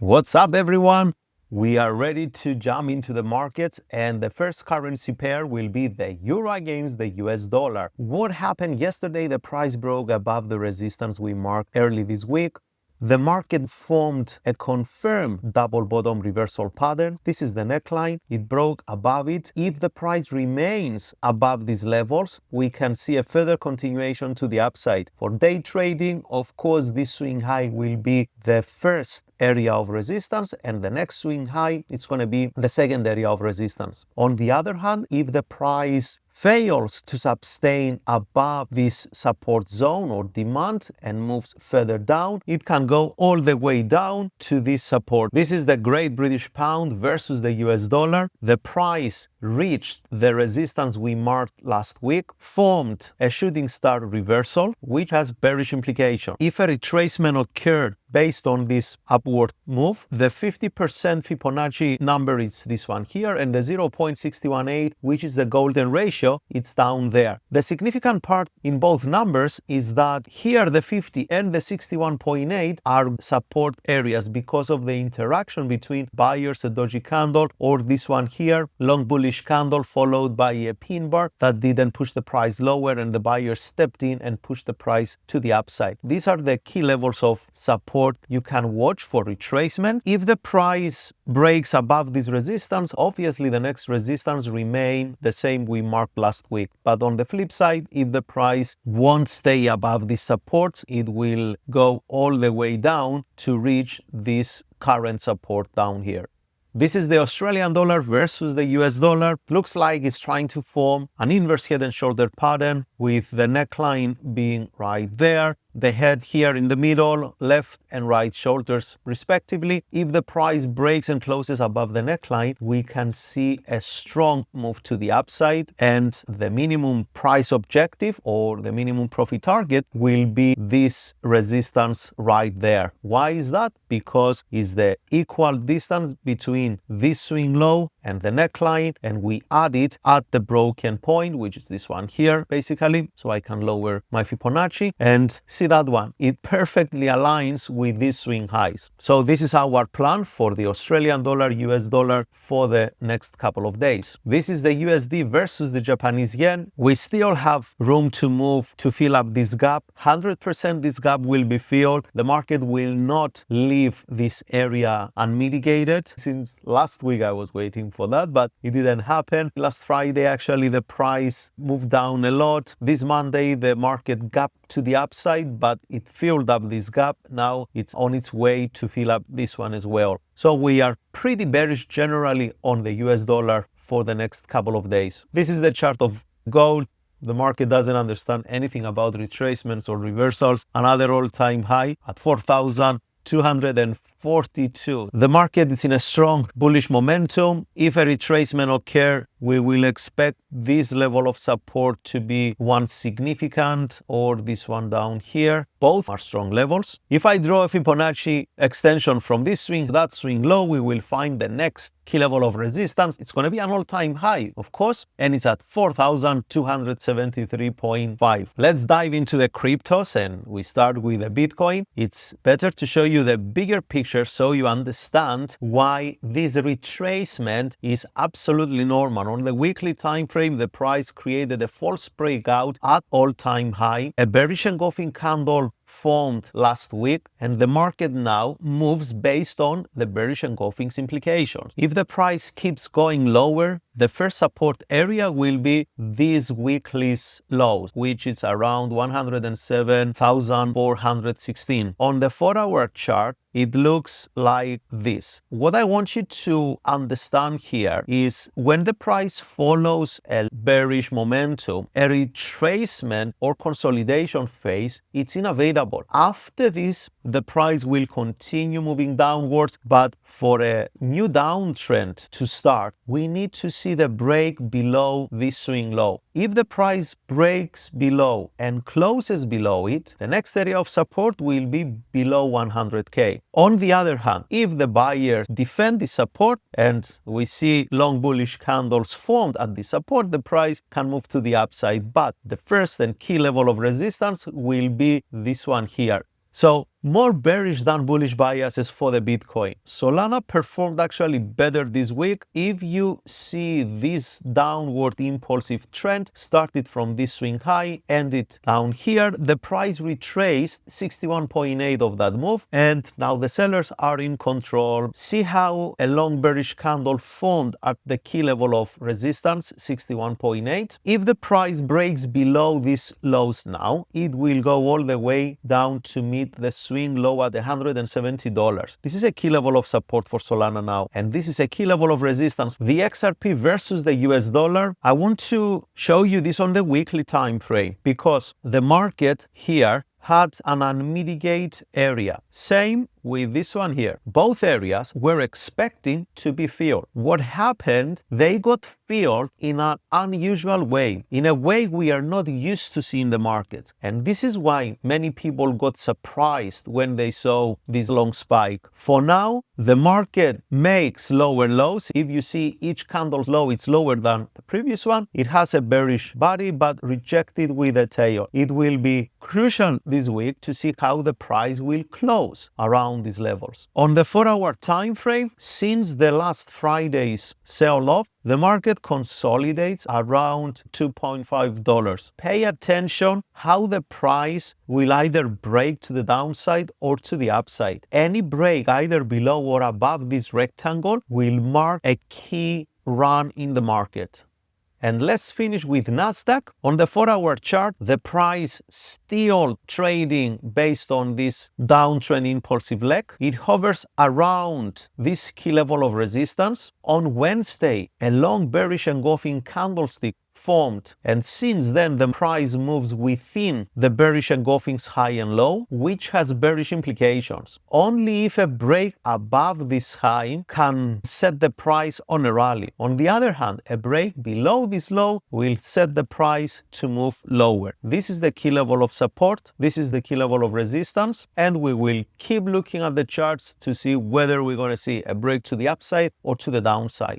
What's up, everyone? We are ready to jump into the markets, and the first currency pair will be the euro against the US dollar. What happened yesterday? The price broke above the resistance we marked early this week. The market formed a confirmed double bottom reversal pattern. This is the neckline. It broke above it. If the price remains above these levels, we can see a further continuation to the upside. For day trading, of course, this swing high will be the first area of resistance, and the next swing high, it's going to be the second area of resistance. On the other hand, if the price fails to sustain above this support zone or demand and moves further down, it can go all the way down to this support. This is the Great British Pound versus the US dollar. The price reached the resistance we marked last week, formed a shooting star reversal, which has bearish implication. If a retracement occurred based on this upward move, the 50% Fibonacci number is this one here, and the 0.618, which is the golden ratio, it's down there. The significant part in both numbers is that here the 50 and the 61.8 are support areas because of the interaction between buyers, a doji candle, or this one here, long bullish candle followed by a pin bar that didn't push the price lower, and the buyers stepped in and pushed the price to the upside. These are the key levels of support you can watch for retracement. If the price breaks above this resistance, obviously the next resistance remain the same we marked last week. But on the flip side, if the price won't stay above this support, it will go all the way down to reach this current support down here. This is the Australian dollar versus the US dollar. Looks like it's trying to form an inverse head and shoulder pattern with the neckline being right there, the head here in the middle, left and right shoulders respectively. If the price breaks and closes above the neckline, we can see a strong move to the upside, and the minimum price objective or the minimum profit target will be this resistance right there. Why is that? Because it's the equal distance between this swing low and the neckline, and we add it at the broken point, which is this one here basically. So I can lower my Fibonacci and see that one. It perfectly aligns with these swing highs. So this is our plan for the Australian dollar, US dollar for the next couple of days. This is the USD versus the Japanese yen. We still have room to move to fill up this gap. 100% this gap will be filled. The market will not leave this area unmitigated. Since last week I was waiting for that, but it didn't happen. Last Friday actually the price moved down a lot. This Monday the market gapped to the upside, but it filled up this gap. Now it's on its way to fill up this one as well. So we are pretty bearish generally on the US dollar for the next couple of days. This is the chart of gold. The market doesn't understand anything about retracements or reversals. Another all-time high at 4,242. The market is in a strong bullish momentum. If a retracement occurs, we will expect this level of support to be one significant, or this one down here. Both are strong levels. If I draw a Fibonacci extension from this swing, that swing low, we will find the next key level of resistance. It's going to be an all-time high, of course, and it's at 4,273.5. Let's dive into the cryptos, and we start with the Bitcoin. It's better to show you the bigger picture so you understand why this retracement is absolutely normal. On the weekly time frame, the price created a false breakout at all-time high, a bearish engulfing candle formed last week, and the market now moves based on the bearish engulfing implications. If the price keeps going lower, the first support area will be these weekly lows, which is around 107,416. On the 4-hour chart, it looks like this. What I want you to understand here is when the price follows a bearish momentum, a retracement or consolidation phase, it's inevitable. After this, the price will continue moving downwards, but for a new downtrend to start, we need to see the break below this swing low. If the price breaks below and closes below it, the next area of support will be below 100K. On the other hand, if the buyers defend the support and we see long bullish candles formed at the support, the price can move to the upside. But the first and key level of resistance will be this one here. So more bearish than bullish biases for the Bitcoin. Solana performed actually better this week. If you see this downward impulsive trend, started from this swing high, ended down here, the price retraced 61.8 of that move, and now the sellers are in control. See how a long bearish candle formed at the key level of resistance, 61.8. If the price breaks below these lows now, it will go all the way down to meet the swing low at $170. This is a key level of support for Solana now, and this is a key level of resistance. The XRP versus the US dollar, I want to show you this on the weekly time frame because the market here had an unmitigated area. Same with this one here. Both areas were expecting to be filled. What happened? They got filled in an unusual way, in a way we are not used to seeing the market. And this is why many people got surprised when they saw this long spike. For now, the market makes lower lows. If you see each candle's low, it's lower than the previous one. It has a bearish body, but rejected with a tail. It will be crucial this week to see how the price will close around these levels. On the 4-hour time frame, since the last Friday's sell-off, the market consolidates around $2.5. Pay attention how the price will either break to the downside or to the upside. Any break either below or above this rectangle will mark a key run in the market. And let's finish with NASDAQ. On the 4-hour chart, the price still trading based on this downtrend impulsive leg. It hovers around this key level of resistance. On Wednesday, a long bearish engulfing candlestick formed, and since then the price moves within the bearish engulfing's high and low, which has bearish implications. Only if a break above this high can set the price on a rally. On the other hand, a break below this low will set the price to move lower. This is the key level of support, this is the key level of resistance, and we will keep looking at the charts to see whether we're going to see a break to the upside or to the downside.